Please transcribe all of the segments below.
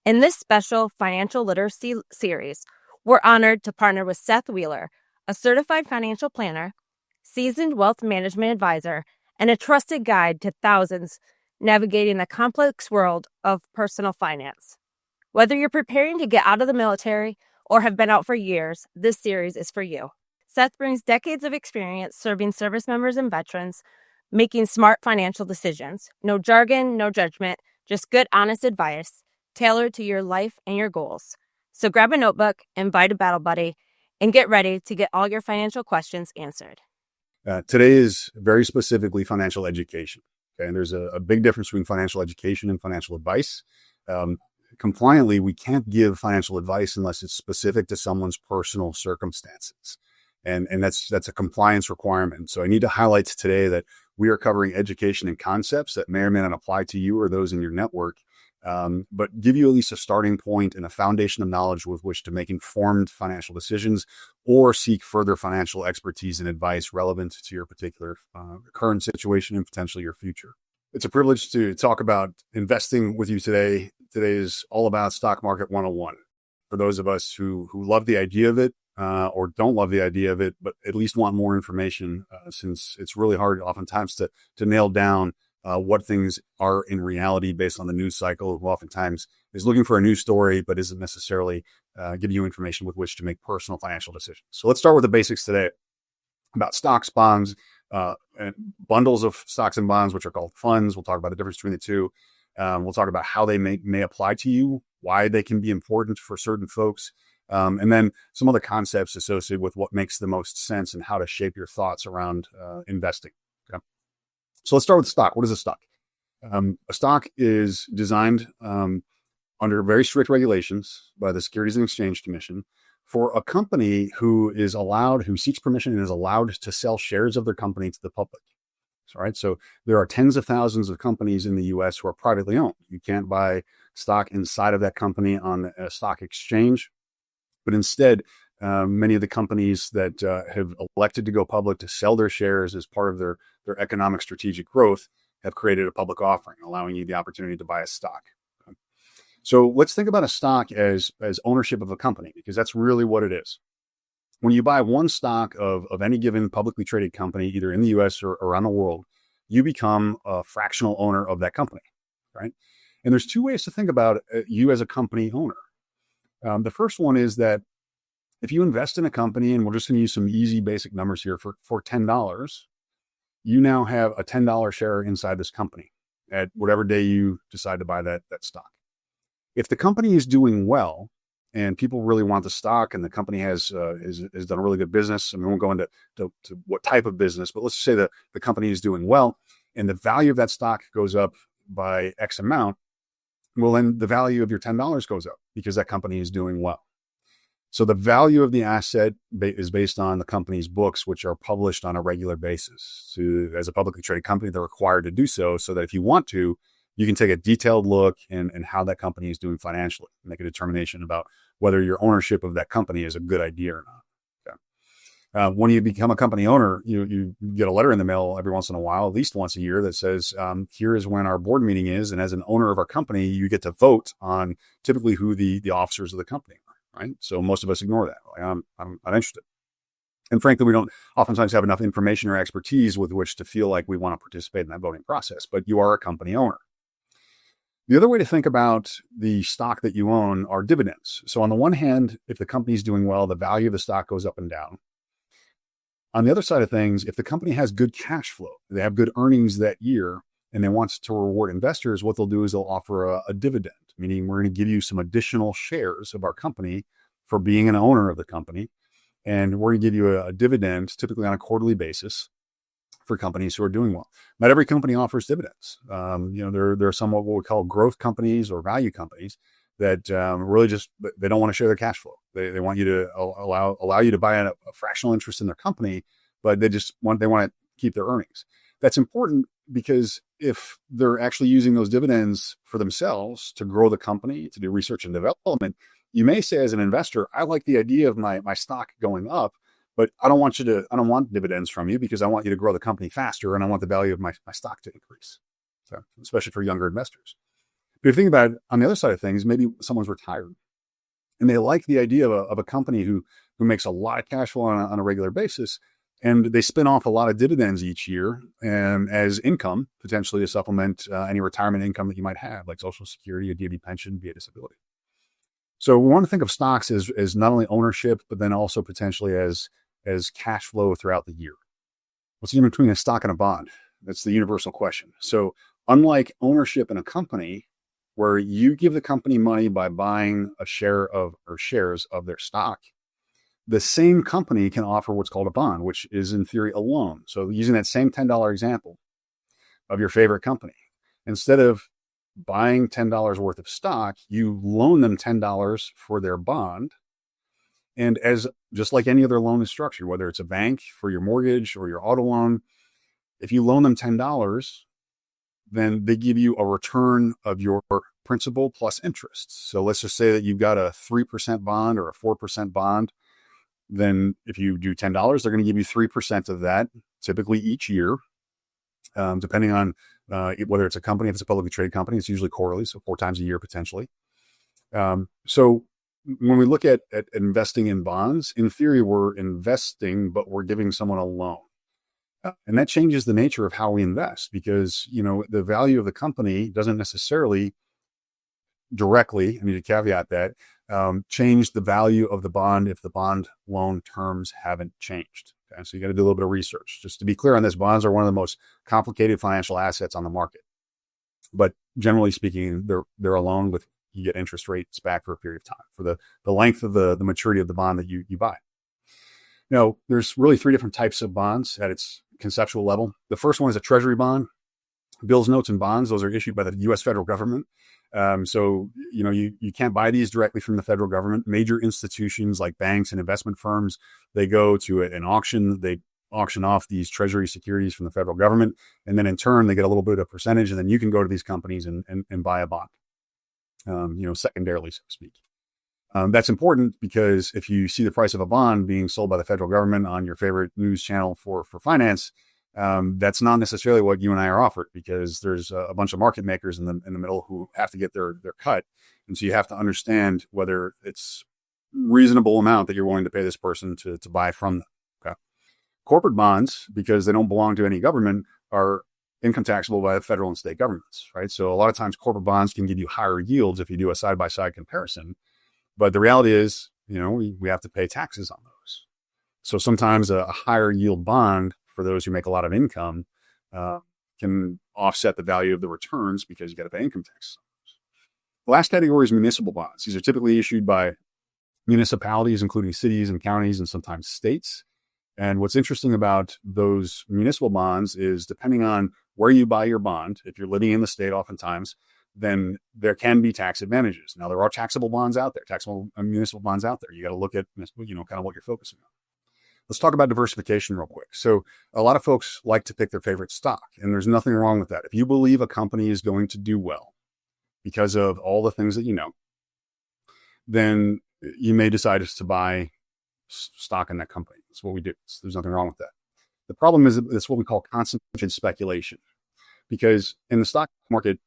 In this special financial literacy series, we're honored to partner with Seth Wheeler, a certified financial planner, seasoned wealth management advisor, and a trusted guide to thousands navigating the complex world of personal finance. Whether you're preparing to get out of the military or have been out for years, this series is for you. Seth brings decades of experience serving service members and veterans, making smart financial decisions. No jargon, no judgment, just good, honest advice tailored to your life and your goals. So grab a notebook, invite a battle buddy, and get ready to get all your financial questions answered. Today is very specifically financial education. Okay? And there's a big difference between financial education and financial advice. Compliantly, we can't give financial advice unless it's specific to someone's personal circumstances. And that's a compliance requirement. So I need to highlight today that we are covering education and concepts that may or may not apply to you or those in your network, but give you at least a starting point and a foundation of knowledge with which to make informed financial decisions or seek further financial expertise and advice relevant to your particular current situation and potentially your future. It's a privilege to talk about investing with you today. Today is all about Stock Market 101. For those of us who love the idea of it or don't love the idea of it, but at least want more information, since it's really hard oftentimes to nail down what things are in reality based on the news cycle, who oftentimes is looking for a news story, but isn't necessarily giving you information with which to make personal financial decisions. So let's start with the basics today about stocks, bonds, and bundles of stocks and bonds, which are called funds. We'll talk about the difference between the two. We'll talk about how they may apply to you, why they can be important for certain folks, and then some other concepts associated with what makes the most sense and how to shape your thoughts around investing. Okay? So let's start with stock. What is a stock? A stock is designed under very strict regulations by the Securities and Exchange Commission for a company who seeks permission and is allowed to sell shares of their company to the public. So there are tens of thousands of companies in the U.S. who are privately owned. You can't buy stock inside of that company on a stock exchange, but instead, many of the companies that have elected to go public to sell their shares as part of their economic strategic growth have created a public offering, allowing you the opportunity to buy a stock. Okay? So let's think about a stock as ownership of a company, because that's really what it is. When you buy one stock of any given publicly traded company, either in the U.S. or around the world, you become a fractional owner of that company, right? And there's two ways to think about you as a company owner. The first one is that if you invest in a company, and we're just going to use some easy basic numbers here, for $10, you now have a $10 share inside this company at whatever day you decide to buy that stock. If the company is doing well and people really want the stock and the company has done a really good business, I mean, we won't go into what type of business, but let's say that the company is doing well and the value of that stock goes up by X amount, well, then the value of your $10 goes up because that company is doing well. So the value of the asset is based on the company's books, which are published on a regular basis. So as a publicly traded company, they're required to do so that if you want to, you can take a detailed look and how that company is doing financially, make a determination about whether your ownership of that company is a good idea or not. Okay. When you become a company owner, you get a letter in the mail every once in a while, at least once a year, that says, here is when our board meeting is. And as an owner of our company, you get to vote on typically who the officers of the company are, right? So most of us ignore that. Like, I'm not interested. And frankly, we don't oftentimes have enough information or expertise with which to feel like we want to participate in that voting process, but you are a company owner. The other way to think about the stock that you own are dividends. So on the one hand, if the company is doing well, the value of the stock goes up and down. On the other side of things, if the company has good cash flow, they have good earnings that year, and they want to reward investors, what they'll do is they'll offer a dividend, meaning we're going to give you some additional shares of our company for being an owner of the company. And we're going to give you a dividend, typically on a quarterly basis, for companies who are doing well. Not every company offers dividends. There are some what we call growth companies or value companies that really just, they don't want to share their cash flow. They want you to allow you to buy a fractional interest in their company, but they want to keep their earnings. That's important because if they're actually using those dividends for themselves to grow the company, to do research and development, you may say as an investor, I like the idea of my stock going up, but I don't want dividends from you because I want you to grow the company faster and I want the value of my stock to increase. So, especially for younger investors. But if you think about it, on the other side of things, maybe someone's retired and they like the idea of a company who makes a lot of cash flow on a regular basis, and they spin off a lot of dividends each year as income, potentially to supplement any retirement income that you might have, like Social Security, a DB pension, be a disability. So we want to think of stocks as not only ownership, but then also potentially as cash flow throughout the year. What's the difference between a stock and a bond? That's the universal question. So unlike ownership in a company, where you give the company money by buying a share of or shares of their stock, the same company can offer what's called a bond, which is in theory a loan. So using that same $10 example of your favorite company, instead of buying $10 worth of stock, you loan them $10 for their bond. And as just like any other loan is structured, whether it's a bank for your mortgage or your auto loan, if you loan them $10, then they give you a return of your principal plus interest. So let's just say that you've got a 3% bond or a 4% bond. Then if you do $10, they're going to give you 3% of that, typically each year, depending on whether it's a company. If it's a publicly traded company, it's usually quarterly, so 4 times a year potentially. So when we look at investing in bonds, in theory, we're investing, but we're giving someone a loan. And that changes the nature of how we invest, because, the value of the company doesn't necessarily directly, I need to caveat that, change the value of the bond if the bond loan terms haven't changed. Okay? So you got to do a little bit of research. Just to be clear on this, bonds are one of the most complicated financial assets on the market. But generally speaking, they're a loan with, you get interest rates back for a period of time for the length of the maturity of the bond that you buy. Now, there's really 3 different types of bonds at its conceptual level. The first one is a treasury bond. Bills, notes, and bonds, those are issued by the U.S. federal government. So, you can't buy these directly from the federal government. Major institutions like banks and investment firms, they go to an auction. They auction off these treasury securities from the federal government. And then in turn, they get a little bit of percentage. And then you can go to these companies and buy a bond, secondarily, so to speak. That's important because if you see the price of a bond being sold by the federal government on your favorite news channel for finance, that's not necessarily what you and I are offered, because there's a bunch of market makers in the middle who have to get their cut. And so you have to understand whether it's reasonable amount that you're willing to pay this person to buy from them. Okay. Corporate bonds, because they don't belong to any government, are income taxable by the federal and state governments, right? So a lot of times corporate bonds can give you higher yields if you do a side-by-side comparison. But the reality is, we have to pay taxes on those. So sometimes a higher yield bond for those who make a lot of income can offset the value of the returns because you got to pay income tax. The last category is municipal bonds. These are typically issued by municipalities, including cities and counties and sometimes states. And what's interesting about those municipal bonds is, depending on where you buy your bond, if you're living in the state oftentimes, then there can be tax advantages. Now, there are taxable bonds out there, taxable municipal bonds out there. You got to look at, kind of what you're focusing on. Let's talk about diversification real quick. So a lot of folks like to pick their favorite stock, and there's nothing wrong with that. If you believe a company is going to do well because of all the things that then you may decide to buy stock in that company. That's what we do. There's nothing wrong with that. The problem is it's what we call concentrated speculation, because in the stock market,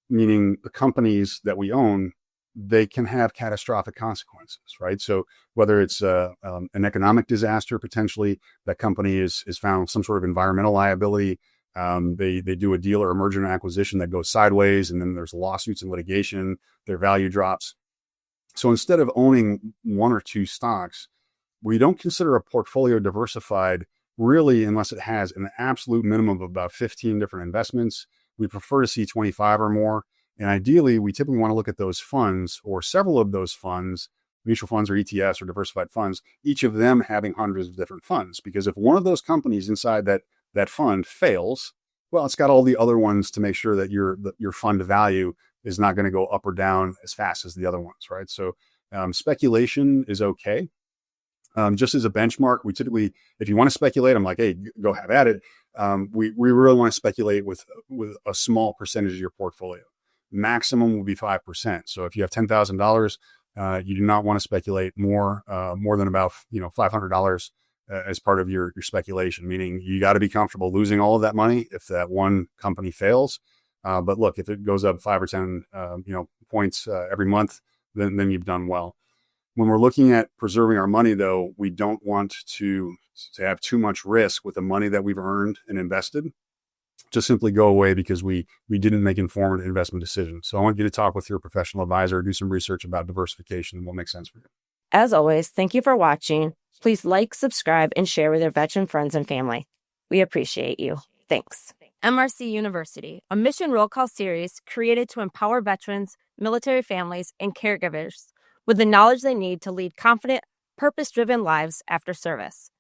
meaning the companies that we own, they can have catastrophic consequences, right? So whether it's an economic disaster, potentially that company is found some sort of environmental liability, they do a deal or a merger and acquisition that goes sideways, and then there's lawsuits and litigation, their value drops. So instead of owning 1 or 2 stocks, we don't consider a portfolio diversified really unless it has an absolute minimum of about 15 different investments. We prefer to see 25 or more. And ideally, we typically want to look at those funds, or several of those funds, mutual funds or ETFs or diversified funds, each of them having hundreds of different funds. Because if one of those companies inside that fund fails, well, it's got all the other ones to make sure that your fund value is not going to go up or down as fast as the other ones, right? So speculation is okay. Just as a benchmark, we typically, if you want to speculate, I'm like, hey, go have at it. We really want to speculate with a small percentage of your portfolio. Maximum will be 5%. So if you have $10,000, you do not want to speculate more than about $500 as part of your speculation. Meaning you got to be comfortable losing all of that money if that one company fails. But look, if it goes up 5 or 10, points every month, then you've done well. When we're looking at preserving our money, though, we don't want to have too much risk with the money that we've earned and invested just simply go away because we didn't make informed investment decisions. So I want you to talk with your professional advisor, do some research about diversification and what makes sense for you. As always, thank you for watching. Please like, subscribe, and share with your veteran friends and family. We appreciate you. Thanks. MRC University, a mission roll call series created to empower veterans, military families, and caregivers with the knowledge they need to lead confident, purpose-driven lives after service.